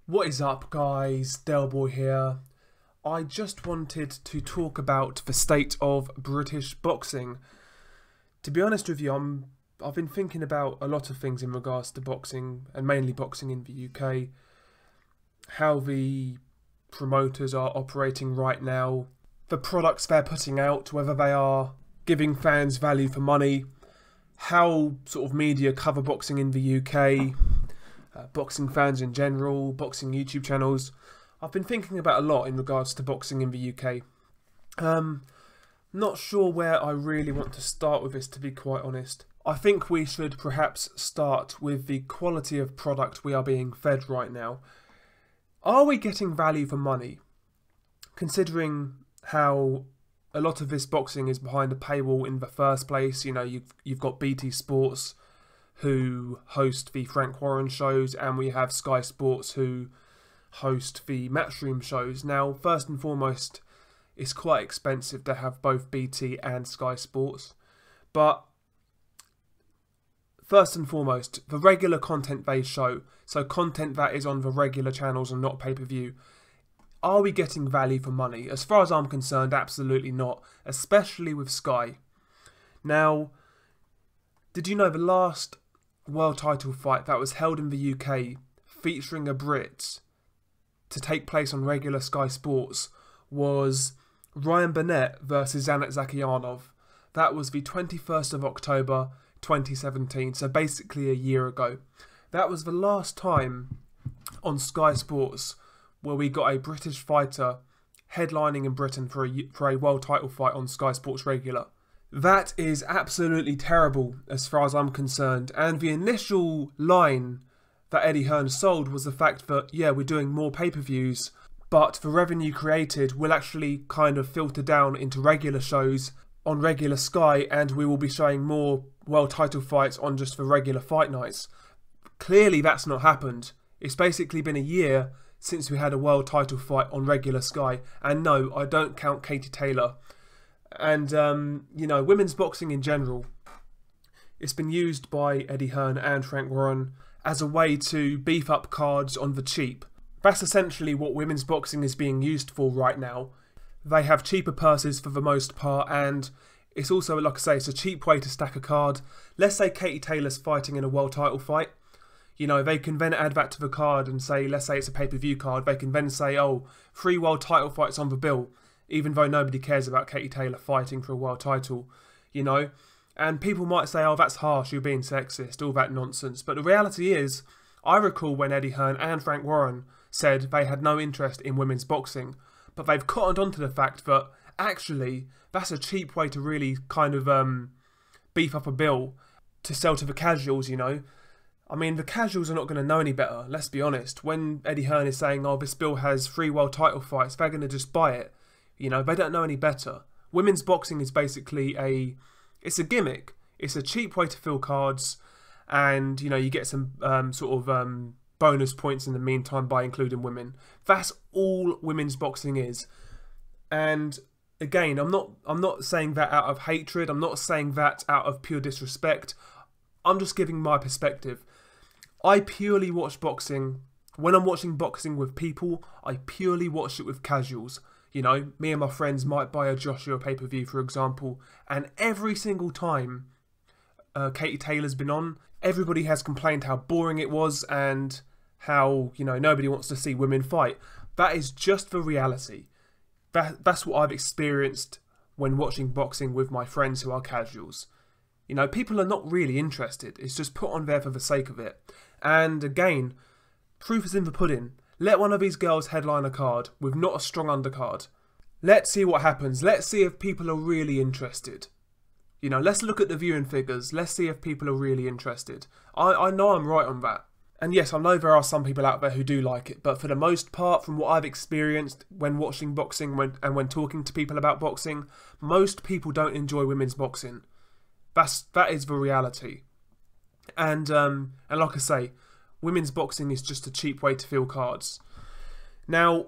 What is up, guys? Delboy here. I just wanted to talk about the state of British boxing. To be honest with you, I've been thinking about a lot of things in regards to boxing, and mainly boxing in the UK. How the promoters are operating right now, the products they're putting out, whether they are giving fans value for money, how sort of media cover boxing in the UK, boxing fans in general, boxing YouTube channels. I've been thinking about a lot in regards to boxing in the UK. Not sure where I really want to start with this, to be quite honest. I think we should perhaps start with the quality of product we are being fed right now. Are we getting value for money? Considering how a lot of this boxing is behind a paywall in the first place. You know, you've got BT Sports, who host the Frank Warren shows, and we have Sky Sports, who host the Matchroom shows. Now, first and foremost, it's quite expensive to have both BT and Sky Sports. But first and foremost, the regular content they show, so content that is on the regular channels and not pay-per-view, are we getting value for money? As far as I'm concerned, absolutely not, especially with Sky. Now, did you know the last world title fight that was held in the UK featuring a Brit to take place on regular Sky Sports was Ryan Burnett versus Zanat Zakyanov? That was the 21st of October 2017, so basically a year ago. That was the last time on Sky Sports where we got a British fighter headlining in Britain for a world title fight on Sky Sports Regular. That is absolutely terrible as far as I'm concerned, and the initial line that Eddie Hearn sold was the fact that, yeah, we're doing more pay-per-views, but the revenue created will actually kind of filter down into regular shows on regular Sky, and we will be showing more world title fights on just the regular fight nights. Clearly that's not happened. It's basically been a year since we had a world title fight on regular Sky, and no, I don't count Katie Taylor. And, you know, women's boxing in general, it's been used by Eddie Hearn and Frank Warren as a way to beef up cards on the cheap. That's essentially what women's boxing is being used for right now. They have cheaper purses for the most part, and it's also, like I say, it's a cheap way to stack a card. Let's say Katie Taylor's fighting in a world title fight. You know, they can then add that to the card and say, let's say it's a pay-per-view card, they can then say, oh, 3 world title fights on the bill, even though nobody cares about Katie Taylor fighting for a world title, you know. And people might say, oh, that's harsh, you're being sexist, all that nonsense. But the reality is, I recall when Eddie Hearn and Frank Warren said they had no interest in women's boxing, but they've cottoned on to the fact that, actually, that's a cheap way to really kind of beef up a bill to sell to the casuals, you know. I mean, the casuals are not going to know any better, let's be honest. When Eddie Hearn is saying, oh, this bill has 3 world title fights, they're going to just buy it. You know, they don't know any better. Women's boxing is basically it's a gimmick. It's a cheap way to fill cards, and, you know, you get some bonus points in the meantime by including women. That's all women's boxing is. And again, I'm not saying that out of hatred. I'm not saying that out of pure disrespect. I'm just giving my perspective. I purely watch boxing. When I'm watching boxing with people, I purely watch it with casuals. You know, me and my friends might buy a Joshua pay-per-view, for example, and every single time Katie Taylor's been on, everybody has complained how boring it was and how, you know, nobody wants to see women fight. That is just the reality. That's what I've experienced when watching boxing with my friends who are casuals. You know, people are not really interested. It's just put on there for the sake of it. And again, proof is in the pudding. Let one of these girls headline a card with not a strong undercard. Let's see what happens. Let's see if people are really interested. You know, let's look at the viewing figures. Let's see if people are really interested. I know I'm right on that. And yes, I know there are some people out there who do like it, but for the most part, from what I've experienced when watching boxing and when talking to people about boxing, most people don't enjoy women's boxing. That is the reality. And like I say, women's boxing is just a cheap way to fill cards. Now,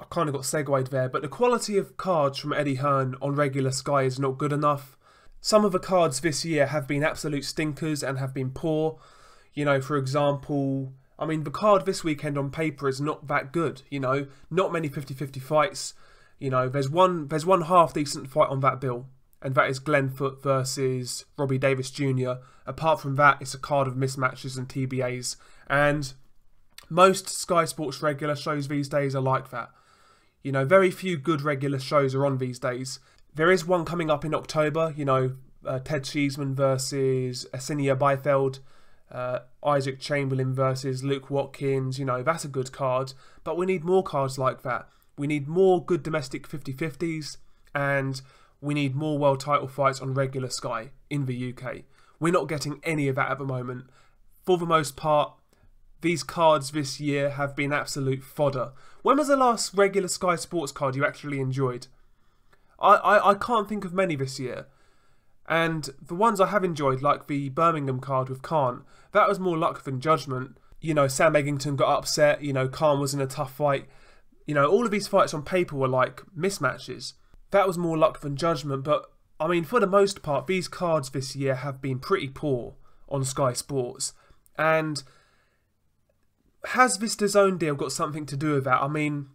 I kind of got segued there, but the quality of cards from Eddie Hearn on regular Sky is not good enough. Some of the cards this year have been absolute stinkers and have been poor. You know, for example, I mean, the card this weekend on paper is not that good, you know. Not many 50-50 fights. You know, there's one half decent fight on that bill, and that is Glenfoot versus Robbie Davis Jr. Apart from that, it's a card of mismatches and TBAs. And most Sky Sports regular shows these days are like that. You know, very few good regular shows are on these days. There is one coming up in October, you know, Ted Cheeseman versus Asinia Beifeld, Isaac Chamberlain versus Luke Watkins. You know, that's a good card. But we need more cards like that. We need more good domestic 50-50s, and we need more world title fights on regular Sky in the UK. We're not getting any of that at the moment. For the most part, these cards this year have been absolute fodder. When was the last regular Sky Sports card you actually enjoyed? I can't think of many this year. And the ones I have enjoyed, like the Birmingham card with Khan, that was more luck than judgment. You know, Sam Eggington got upset. You know, Khan was in a tough fight. You know, all of these fights on paper were like mismatches. That was more luck than judgment. But, I mean, for the most part, these cards this year have been pretty poor on Sky Sports. And has this DAZN deal got something to do with that? I mean,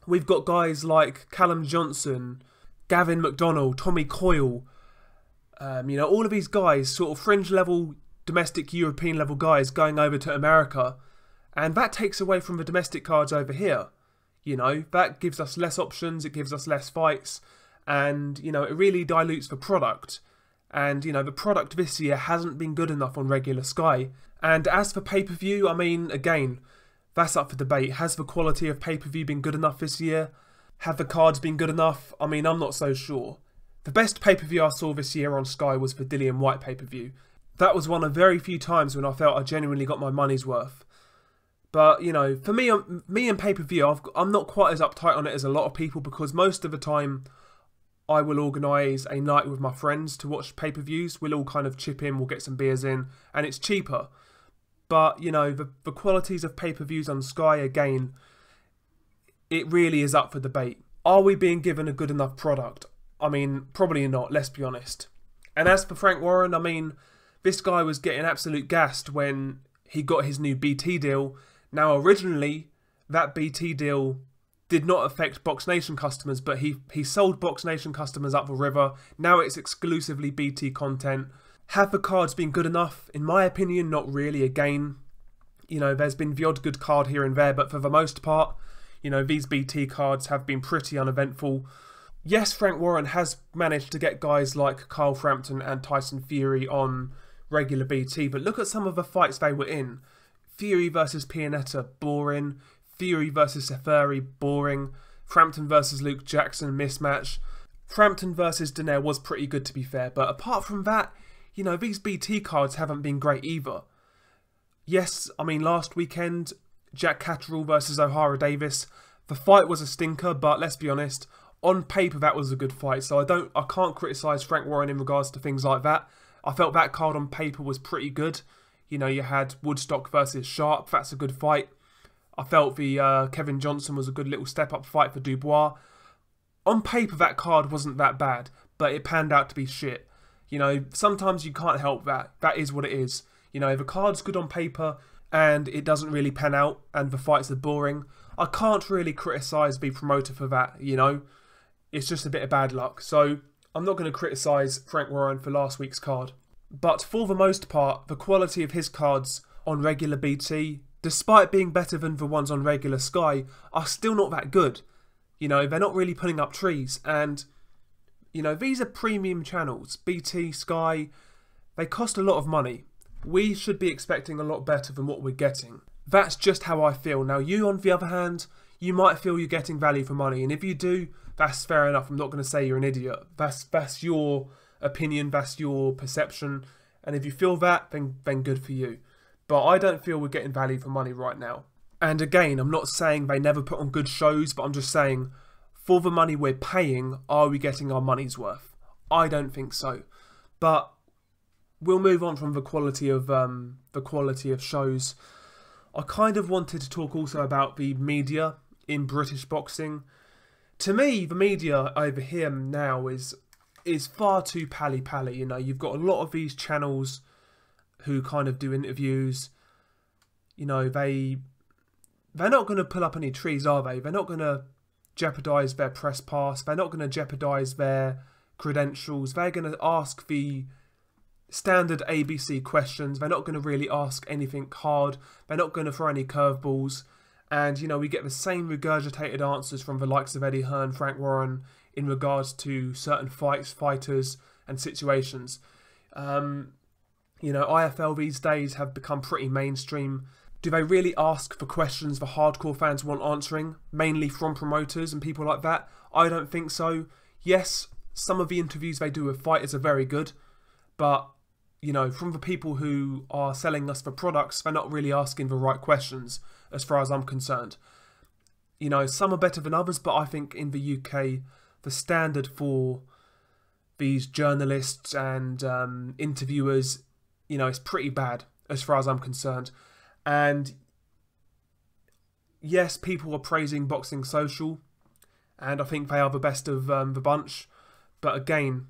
we've got guys like Callum Johnson, Gavin McDonnell, Tommy Coyle. You know, all of these guys, sort of fringe level, domestic European level guys going over to America. And that takes away from the domestic cards over here. You know, that gives us less options, it gives us less fights. And, you know, it really dilutes the product. And, you know, the product this year hasn't been good enough on regular Sky. And as for pay-per-view, I mean, again, that's up for debate. Has the quality of pay-per-view been good enough this year? Have the cards been good enough? I mean, I'm not so sure. The best pay-per-view I saw this year on Sky was the Dillian White pay-per-view. That was one of very few times when I felt I genuinely got my money's worth. But, you know, for me and pay-per-view, I'm not quite as uptight on it as a lot of people, because most of the time I will organise a night with my friends to watch pay-per-views. We'll all kind of chip in, we'll get some beers in, and it's cheaper. But, you know, the qualities of pay-per-views on Sky, again, it really is up for debate. Are we being given a good enough product? I mean, probably not, let's be honest. And as for Frank Warren, I mean, this guy was getting absolute gassed when he got his new BT deal. Now, originally, that BT deal did not affect Box Nation customers, but he sold Box Nation customers up the river. Now it's exclusively BT content. Have the cards been good enough? In my opinion, not really. Again, you know, there's been the odd good card here and there, but for the most part, you know, these BT cards have been pretty uneventful. Yes, Frank Warren has managed to get guys like Kyle Frampton and Tyson Fury on regular BT, but look at some of the fights they were in. Fury versus Pianetta, boring. Fury versus Seferi, boring. Frampton versus Luke Jackson, mismatch. Frampton versus Daenerys was pretty good, to be fair, but apart from that, you know, these BT cards haven't been great either. Yes, I mean, last weekend, Jack Catterall versus O'Hara Davis, the fight was a stinker, but let's be honest, on paper that was a good fight, so I can't criticise Frank Warren in regards to things like that. I felt that card on paper was pretty good. You know, you had Woodstock versus Sharp, that's a good fight. I felt the Kevin Johnson was a good little step-up fight for Dubois. On paper, that card wasn't that bad, but it panned out to be shit. You know, sometimes you can't help that. That is what it is. You know, if a card's good on paper and it doesn't really pan out and the fights are boring, I can't really criticise the promoter for that, you know. It's just a bit of bad luck. So, I'm not going to criticise Frank Warren for last week's card. But for the most part, the quality of his cards on regular BT, despite being better than the ones on regular Sky, are still not that good. You know, they're not really putting up trees. And, you know, these are premium channels. BT, Sky, they cost a lot of money. We should be expecting a lot better than what we're getting. That's just how I feel. Now, you, on the other hand, you might feel you're getting value for money. And if you do, that's fair enough. I'm not going to say you're an idiot. That's your opinion, that's your perception. And if you feel that, then good for you. But I don't feel we're getting value for money right now. And again, I'm not saying they never put on good shows, but I'm just saying, for the money we're paying, are we getting our money's worth? I don't think so. But we'll move on from the quality of shows. I kind of wanted to talk also about the media in British boxing. To me, the media over here now is far too pally-pally. You know, you've got a lot of these channels who kind of do interviews. you know, they're not going to pull up any trees, are they? They're not going to jeopardise their press pass. They're not going to jeopardise their credentials. They're going to ask the standard ABC questions. They're not going to really ask anything hard. They're not going to throw any curveballs. And, you know, we get the same regurgitated answers from the likes of Eddie Hearn, Frank Warren, in regards to certain fighters and situations. You know, IFL these days have become pretty mainstream. Do they really ask for questions the hardcore fans want answering, mainly from promoters and people like that? I don't think so. Yes, some of the interviews they do with fighters are very good, but, you know, from the people who are selling us the products, they're not really asking the right questions, as far as I'm concerned. You know, some are better than others, but I think in the UK, the standard for these journalists and interviewers, you know, is pretty bad, as far as I'm concerned. And yes, people are praising Boxing Social, and I think they are the best of the bunch. But again,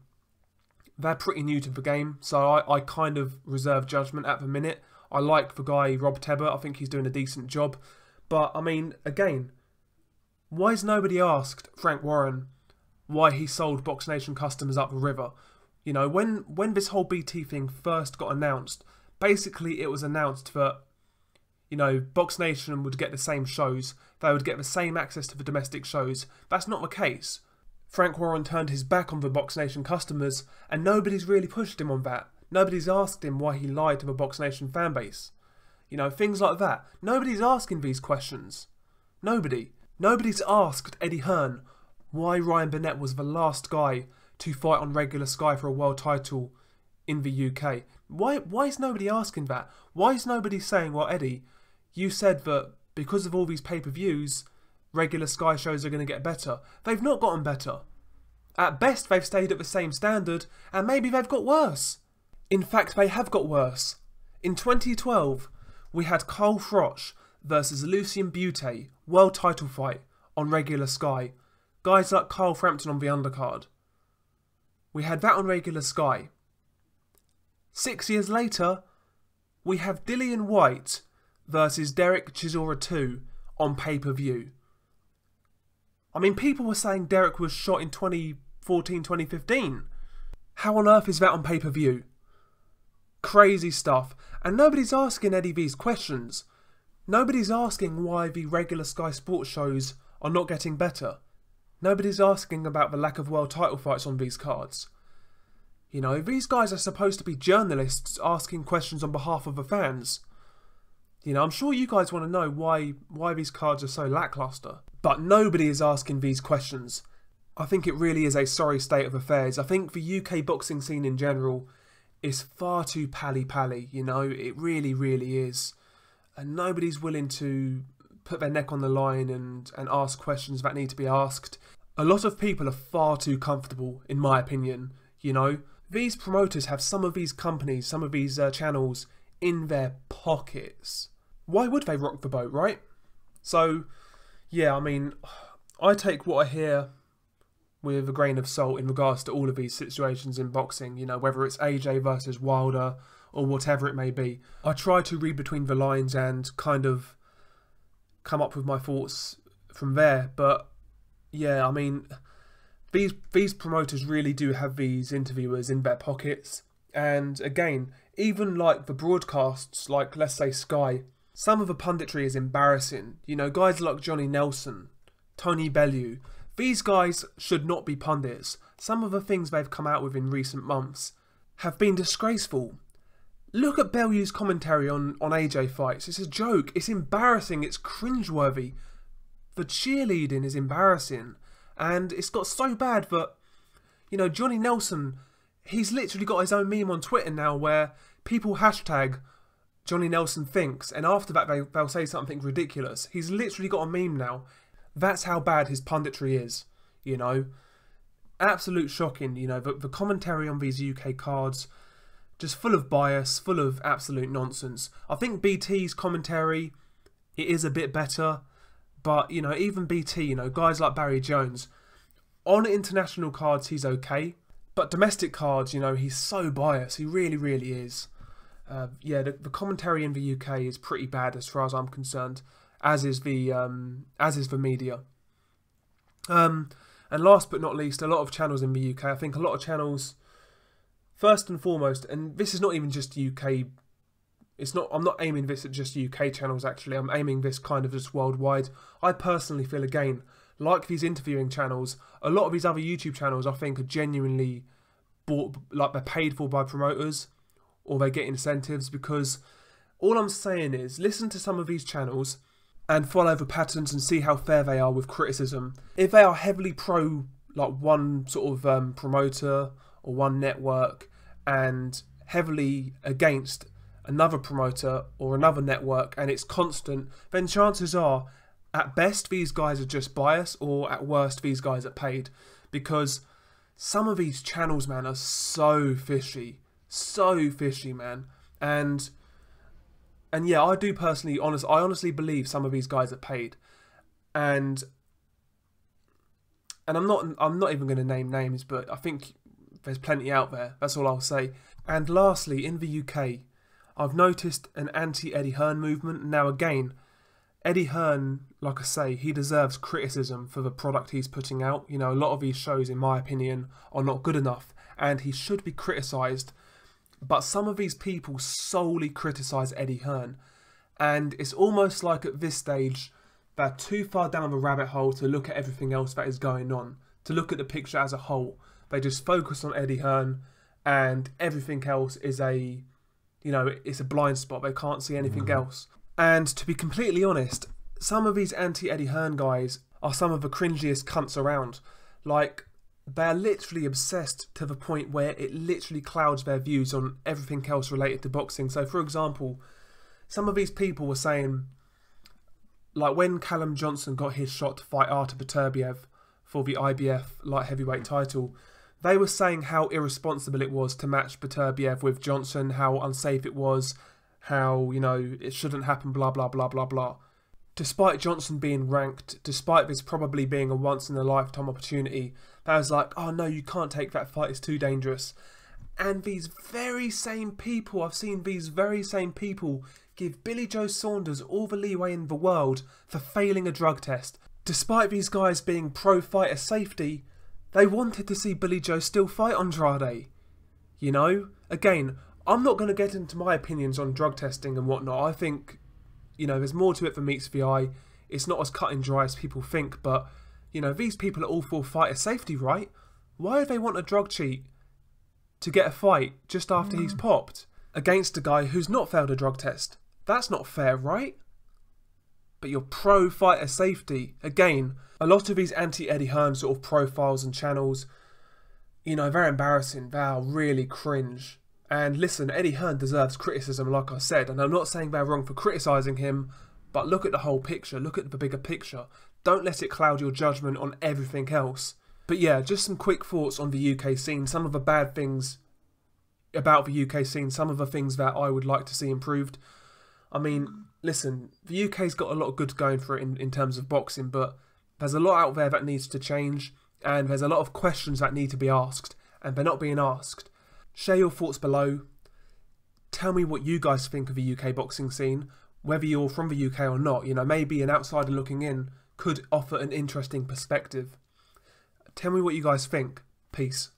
they're pretty new to the game, so I kind of reserve judgment at the minute. I like the guy, Rob Tebber. I think he's doing a decent job. But, I mean, again, why has nobody asked Frank Warren why he sold Box Nation customers up the river? You know, when this whole BT thing first got announced, basically it was announced that, you know, Box Nation would get the same shows. They would get the same access to the domestic shows. That's not the case. Frank Warren turned his back on the Box Nation customers, and nobody's really pushed him on that. Nobody's asked him why he lied to the Box Nation fan base. You know, things like that. Nobody's asking these questions. Nobody. Nobody's asked Eddie Hearn why Ryan Burnett was the last guy to fight on regular Sky for a world title in the UK. Why is nobody asking that? Why is nobody saying, well, Eddie, you said that because of all these pay-per-views, regular Sky shows are going to get better. They've not gotten better. At best, they've stayed at the same standard, and maybe they've got worse. In fact, they have got worse. In 2012, we had Carl Froch versus Lucien Butte, world title fight on regular Sky. Guys like Carl Frampton on the undercard. We had that on regular Sky. 6 years later, we have Dillian Whyte versus Derek Chisora 2 on pay-per-view. I mean, people were saying Derek was shot in 2014, 2015. How on earth is that on pay-per-view? Crazy stuff. And nobody's asking Eddie these questions. Nobody's asking why the regular Sky Sports shows are not getting better. Nobody's asking about the lack of world title fights on these cards. You know, these guys are supposed to be journalists asking questions on behalf of the fans. You know, I'm sure you guys want to know why these cards are so lackluster. But nobody is asking these questions. I think it really is a sorry state of affairs. I think the UK boxing scene in general is far too pally-pally, you know. It really, really is. And nobody's willing to put their neck on the line and ask questions that need to be asked. A lot of people are far too comfortable, in my opinion, you know. These promoters have some of these companies, some of these channels in their pockets. Why would they rock the boat, right? So, yeah, I mean, I take what I hear with a grain of salt in regards to all of these situations in boxing, you know, whether it's AJ versus Wilder or whatever it may be. I try to read between the lines and kind of come up with my thoughts from there. But, yeah, I mean, these promoters really do have these interviewers in their pockets. And, again, even like the broadcasts, like, let's say, Sky, some of the punditry is embarrassing. You know, guys like Johnny Nelson, Tony Bellew, these guys should not be pundits. Some of the things they've come out with in recent months have been disgraceful. Look at Bellew's commentary on AJ fights. It's a joke. It's embarrassing. It's cringeworthy. The cheerleading is embarrassing. And it's got so bad that, you know, Johnny Nelson, he's literally got his own meme on Twitter now where people hashtag Johnny Nelson thinks, and after that they'll say something ridiculous. He's literally got a meme now. That's how bad his punditry is, you know. Absolute shocking, you know. The commentary on these UK cards, just full of bias, full of absolute nonsense. I think BT's commentary, it is a bit better, but, you know, even BT, you know, guys like Barry Jones, on international cards he's okay, but domestic cards, you know, he's so biased. He really, really is. Yeah, the commentary in the UK is pretty bad as far as I'm concerned, as is the media. And last but not least, a lot of channels in the UK. I think a lot of channels, first and foremost, and this is not even just UK. I'm not aiming this at just UK channels. Actually, I'm aiming this kind of just worldwide. I personally feel, again, like these interviewing channels, a lot of these other YouTube channels, I think, are genuinely bought, like they're paid for by promoters, or they get incentives. Because all I'm saying is, listen to some of these channels and follow the patterns and see how fair they are with criticism. If they are heavily pro, like one sort of promoter or one network, and heavily against another promoter or another network, and it's constant, then chances are, at best, these guys are just biased, or at worst, these guys are paid. Because some of these channels, man, are so fishy, man. And yeah, I do personally, I honestly believe some of these guys are paid, and I'm not even going to name names, but I think there's plenty out there. That's all I'll say. And lastly, in the UK, I've noticed an anti-Eddie Hearn movement. Now again, Eddie Hearn, like I say, he deserves criticism for the product he's putting out. You know, a lot of these shows, in my opinion, are not good enough, and he should be criticised. But some of these people solely criticise Eddie Hearn, and it's almost like at this stage they're too far down the rabbit hole to look at everything else that is going on, to look at the picture as a whole. They just focus on Eddie Hearn, and everything else is it's a blind spot. They can't see anything else. And to be completely honest, some of these anti-Eddie Hearn guys are some of the cringiest cunts around. Like, they're literally obsessed to the point where it literally clouds their views on everything else related to boxing. So, for example, some of these people were saying, like when Callum Johnson got his shot to fight Artur Beterbiev for the IBF light heavyweight title, they were saying how irresponsible it was to match Beterbiev with Johnson, how unsafe it was, how, it shouldn't happen, blah, blah, blah, blah, blah. Despite Johnson being ranked, despite this probably being a once-in-a-lifetime opportunity, that was like, oh no, you can't take that fight, it's too dangerous. And these very same people, I've seen these very same people give Billy Joe Saunders all the leeway in the world for failing a drug test. Despite these guys being pro-fighter safety, they wanted to see Billy Joe still fight Andrade. Again, I'm not going to get into my opinions on drug testing and whatnot. I think, there's more to it than meets the eye. It's not as cut and dry as people think, but, these people are all for fighter safety, right? Why do they want a drug cheat to get a fight just after he's popped against a guy who's not failed a drug test? That's not fair, right? But you're pro-fighter safety. Again, a lot of these anti-Eddie Hearn sort of profiles and channels, they're embarrassing. They are really cringe. And listen, Eddie Hearn deserves criticism, like I said, and I'm not saying they're wrong for criticising him, but look at the whole picture, look at the bigger picture. Don't let it cloud your judgment on everything else. But yeah, just some quick thoughts on the UK scene, some of the bad things about the UK scene, some of the things that I would like to see improved. I mean, listen, the UK's got a lot of good going for it in terms of boxing, but there's a lot out there that needs to change, and there's a lot of questions that need to be asked, and they're not being asked. Share your thoughts below. Tell me what you guys think of the UK boxing scene, whether you're from the UK or not. Maybe an outsider looking in could offer an interesting perspective. Tell me what you guys think. Peace.